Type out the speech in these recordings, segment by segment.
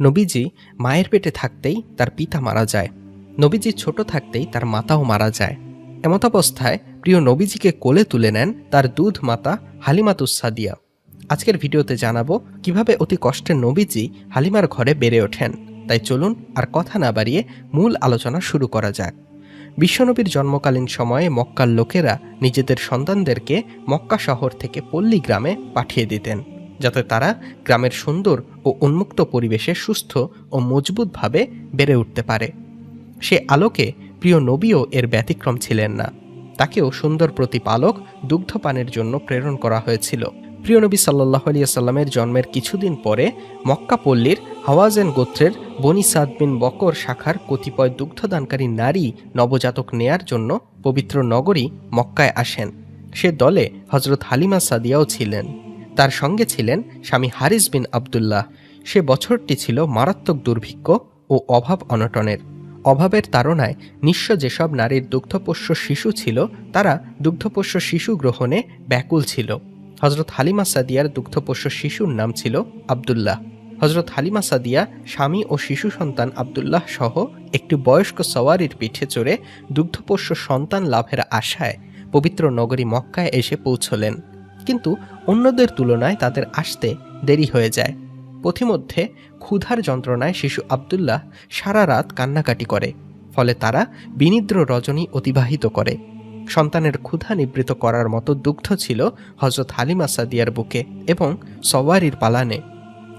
নবীজি মায়ের পেটে থাকতেই তার পিতা মারা যায়। নবীজি ছোট থাকতেই তার মাতাও মারা যায়। এমতাবস্থায় প্রিয় নবীজিকে কোলে তুলে নেন তার দুধ মাতা হালিমাতুস সাদিয়া। আজকের ভিডিওতে জানাবো কিভাবে অতি কষ্টে নবীজি হালিমার ঘরে বেড়ে ওঠেন। তাই চলুন আর কথা না বাড়িয়ে মূল আলোচনা শুরু করা যাক। বিশ্বনবীর জন্মকালীন সময়ে মক্কার লোকেরা নিজেদের সন্তানদেরকে মক্কা শহর থেকে পল্লী গ্রামে পাঠিয়ে দিতেন, যাতে তারা গ্রামের সুন্দর ও উন্মুক্ত পরিবেশে সুস্থ ও মজবুতভাবে বেড়ে উঠতে পারে। সে আলোকে প্রিয় নবীও এর ব্যতিক্রম ছিলেন না। তাকেও সুন্দর প্রতিপালক দুগ্ধপানের জন্য প্রেরণ করা হয়েছিল। প্রিয় নবী সাল্লাল্লাহু আলাইহি ওয়াসাল্লামের জন্মের কিছুদিন পরে মক্কা পল্লীর হাওয়াজেন গোত্রের বনি সাদ বিন বকর শাখার কতিপয় দুগ্ধদানকারী নারী নবজাতক নেয়ার জন্য পবিত্র নগরী মক্কায় আসেন। সে দলে হজরত হালিমা সাদিয়াও ছিলেন। তার সঙ্গে ছিলেন স্বামী হারিস বিন আবদুল্লাহ। সে বছরটি ছিল মারাত্মক দুর্ভিক্ষ ও অভাব অনটনের। অভাবের তাড়নায় নিঃস্ব যেসব নারীর দুগ্ধপোষ্য শিশু ছিল, তারা দুগ্ধপোষ্য শিশু গ্রহণে ব্যাকুল ছিল। হজরত হালিমা সাদিয়ার দুগ্ধপোষ্য শিশুর নাম ছিল আবদুল্লাহ। হজরত হালিমা সাদিয়া স্বামী ও শিশু সন্তান আবদুল্লাহ সহ একটি বয়স্ক সওয়ারির পিঠে চড়ে দুগ্ধপোষ্য সন্তান লাভের আশায় পবিত্র নগরী মক্কায় এসে পৌঁছলেন। কিন্তু অন্যদের তুলনায় তাদের আসতে দেরি হয়ে যায়। পথিমধ্যে ক্ষুধার যন্ত্রণায় শিশু আবদুল্লাহ সারা রাত কান্নাকাটি করে। ফলে তারা বিনিদ্র রজনী অতিবাহিত করে। সন্তানের ক্ষুধা নিবৃত করার মতো দুগ্ধ ছিল হজরত হালিমা সাদিয়ার বুকে এবং সওয়ারির পালানে।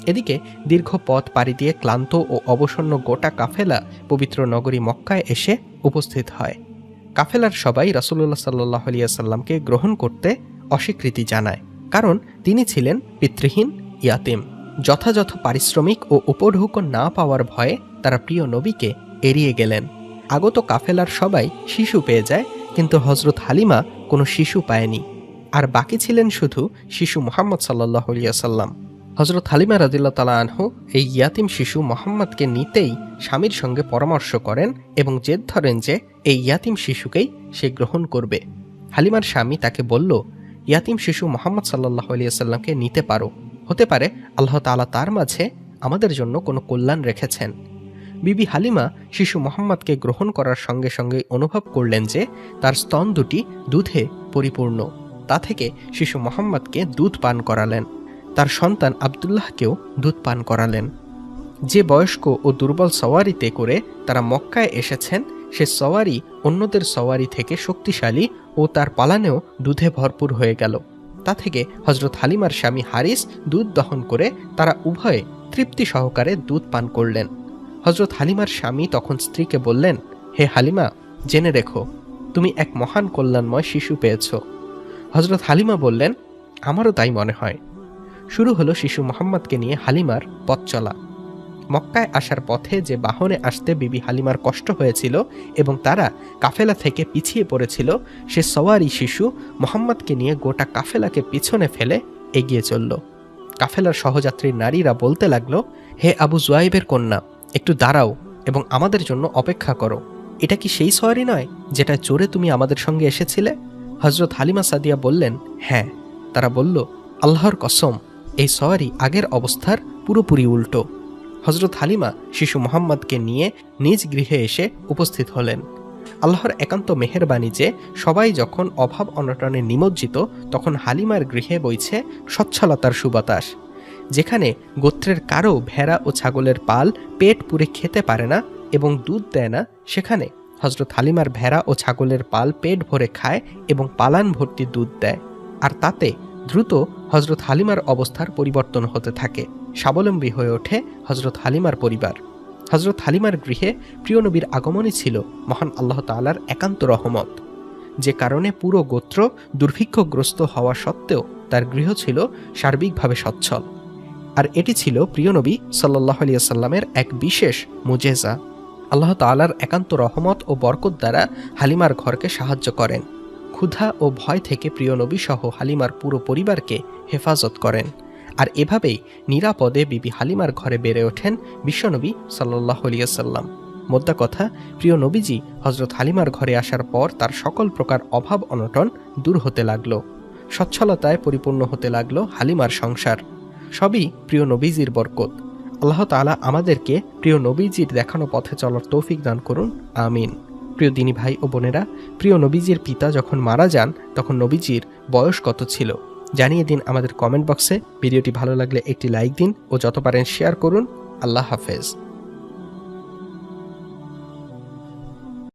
এদিকে দীর্ঘ পথ পাড়ি দিয়ে ক্লান্ত ও অবসন্ন গোটা কাফেলা পবিত্র নগরী মক্কায় এসে উপস্থিত হয়। কাফেলার সবাই রাসূলুল্লাহ সাল্লাল্লাহু আলাইহি ওয়াসাল্লামকে গ্রহণ করতে অস্বীকৃতি জানায়, কারণ তিনি ছিলেন পিতৃহীন ইয়াতিম। যথাযথ পারিশ্রমিক ও উপঢৌকন না পাওয়ার ভয়ে তারা প্রিয় নবীকে এড়িয়ে গেলেন। আগত কাফেলার সবাই শিশু পেয়ে যায়, কিন্তু হজরত হালিমা কোনো শিশু পায়নি। আর বাকি ছিলেন শুধু শিশু মুহাম্মদ সাল্লাল্লাহু আলাইহি ওয়াসাল্লাম। হজরত হালিমা রাদিয়াল্লাহু তাআলা আনহু এই ইয়াতিম শিশু মুহাম্মদকে নিতেই স্বামীর সঙ্গে পরামর্শ করেন এবং জেদ ধরেন যে এই ইয়াতিম শিশুকেই সে গ্রহণ করবে। হালিমার স্বামী তাকে বলল, ইয়াতিম শিশু মুহাম্মদ সাল্লাল্লাহু আলাইহি ওয়াসাল্লামকে নিতে পারো, হতে পারে আল্লাহ তাআলা তার মাঝে আমাদের জন্য কোনো কল্যাণ রেখেছেন। বিবি হালিমা শিশু মুহাম্মদকে গ্রহণ করার সঙ্গে সঙ্গে অনুভব করলেন যে তার স্তন দুটি দুধে পরিপূর্ণ। তা থেকে শিশু মুহাম্মদকে দুধ পান করালেন। তার সন্তান আবদুল্লাহকেও দুধ পান করালেন। যে বয়স্ক ও দুর্বল সওয়ারিতে করে তারা মক্কায় এসেছেন, সে সওয়ারি অন্যদের সওয়ারি থেকে শক্তিশালী ও তার পালানেও দুধে ভরপুর হয়ে গেল। তা থেকে হজরত হালিমার স্বামী হারিস দুধ দহন করে তারা উভয়ে তৃপ্তি সহকারে দুধ পান করলেন। হজরত হালিমার স্বামী তখন স্ত্রীকে বললেন, হে হালিমা, জেনে রেখো, তুমি এক মহান কল্যাণময় শিশু পেয়েছ। হজরত হালিমা বললেন, আমারও তাই মনে হয়। শুরু হলো শিশু মুহাম্মদকে নিয়ে হালিমার পথ চলা। মক্কায় আসার পথে যে বাহনে আসতে বিবি হালিমার কষ্ট হয়েছিল এবং তারা কাফেলা থেকে পিছিয়ে পড়েছিল, সে সওয়ারি শিশু মুহাম্মদকে নিয়ে গোটা কাফেলাকে পিছনে ফেলে এগিয়ে চলল। কাফেলার সহযাত্রী নারীরা বলতে লাগলো, হে আবু জুয়াইবের কন্যা, একটু দাঁড়াও এবং আমাদের জন্য অপেক্ষা করো। এটা কি সেই সওয়ারি নয় যেটা চড়ে তুমি আমাদের সঙ্গে এসেছিলে? হজরত হালিমা সাদিয়া বললেন, হ্যাঁ। তারা বলল, আল্লাহর কসম, এই সওয়ারি আগের অবস্থার পুরোপুরি উল্টো। হজরত হালিমা শিশু মুহাম্মদকে নিয়ে নিজ গৃহে এসে উপস্থিত হলেন। আল্লাহর একান্ত মেহেরবানি যে সবাই যখন অভাব অনটনে নিমজ্জিত, তখন হালিমার গৃহে বইছে সচ্ছলতার সুবাতাস। যেখানে গোত্রের কারো ভেড়া ও ছাগলের পাল পেট পুরে খেতে পারে না এবং দুধ দেয় না, সেখানে হজরত হালিমার ভেড়া ও ছাগলের পাল পেট ভরে খায় এবং পালান ভর্তি দুধ দেয়। আর তাতে দ্রুত হজরত হালিমার অবস্থার পরিবর্তন হতে থাকে। স্বাবলম্বী হয়ে ওঠে হজরত হালিমার পরিবার। হজরত হালিমার গৃহে প্রিয় নবীর আগমনই ছিল মহান আল্লাহ তাআলার একান্ত রহমত, যে কারণে পুরো গোত্র দুর্ভিক্ষগ্রস্ত হওয়া সত্ত্বেও তার গৃহ ছিল সার্বিকভাবে সচ্ছল। আর এটি ছিল প্রিয় নবী সাল্লাল্লাহু আলাইহি ওয়াসাল্লামের এক বিশেষ মুজেজা। আল্লাহ তাআলার একান্ত রহমত ও বরকত দ্বারা হালিমার ঘরকে সাহায্য করেন। ক্ষুধা ও ভয় থেকে প্রিয় নবী সহ হালিমার পুরো পরিবারকে হেফাজত করেন। আর এভাবেই নিরাপদে বিবি হালিমার ঘরে বেড়ে ওঠেন বিশ্বনবী সাল্লাল্লাহু আলাইহি ওয়াসাল্লাম। মোদ্দা কথা, প্রিয় নবীজি হজরত হালিমার ঘরে আসার পর তার সকল প্রকার অভাব অনটন দূর হতে লাগলো। সচ্ছলতায় পরিপূর্ণ হতে লাগলো হালিমার সংসার। সবই প্রিয় নবীজির বরকত। আল্লাহ তাআলা আমাদেরকে প্রিয় নবীজির দেখানো পথে চলার তৌফিক দান করুন, আমিন। প্রিয় দিনী ভাই ও বোনেরা, প্রিয় নবীজির পিতা যখন মারা যান তখন নবীজির বয়স কত ছিল জানিয়ে দিন আমাদের কমেন্ট বক্সে। ভিডিওটি ভালো লাগলে একটি লাইক দিন ও যত পারেন শেয়ার করুন। আল্লাহ হাফেজ।